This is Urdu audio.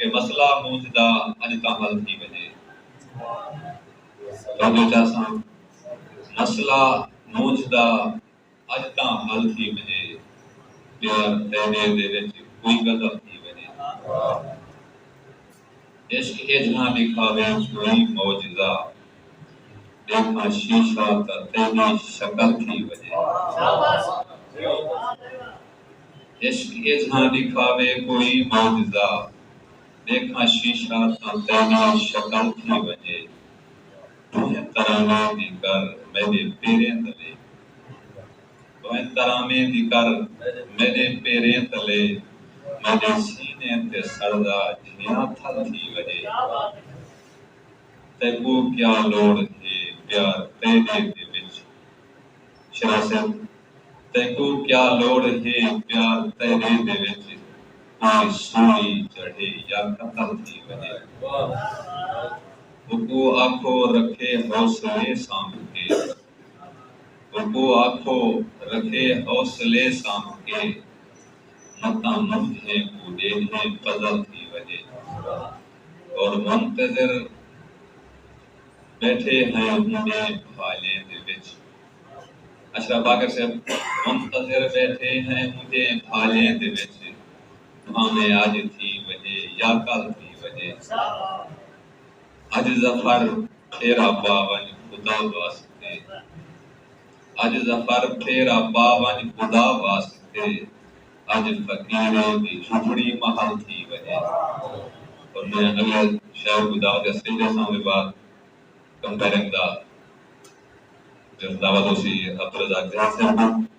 کہ مسئلہ موجودہ اج تا حل تھی وجے تو چاساں مسئلہ موجودہ اج تا حل تھی وجے پیار تیرے دے وچ کوئی غضب تھی وجے عشق اجھا دکھاوے کوئی معجزہ دیکھا شیشہ تا تیری شکل تھی وجے عشق اجھا دکھاوے کوئی معجزہ دیکھا شیشہ تا تیری شکل تھی وجے تمہیں ترانے دی کر میرے پیریں تلے تمہیں ترانے دی کر میرے پیریں تلے میرے سینے تے سردا جھیاں تھل تھی وجے تے کو کیا لوڑ ہے پیار تیرے دے وچ شراست تے کو کیا لوڑ ہے پیار تیرے دے وچ کوئی سوئی چڑھے یا قتل تھی وجے وہ آنکھوں رکھے حوصلے سام کے وہ آنکھوں رکھے حوصلے سام کے متا مجھے کو دینے فضل تھی وجے اور منتظر بیٹھے ہیں مجھے بھالے دے وچ اشرف باقر صاحب منتظر بیٹھے ہیں مجھے بھالے دے وچ ہمیں آج تھی وجے یا کل تھی وجے اج ظفر پھیرا باون خدا واسطے اج ظفر پھیرا باون خدا واسطے اج فقیرے دی جھپڑی محل تھی وجے اور میں اگلے شعر کو دعوت سجدے سان دے بعد کمپیرنگ دا جو دعوت اسی عبدالرزاق صاحب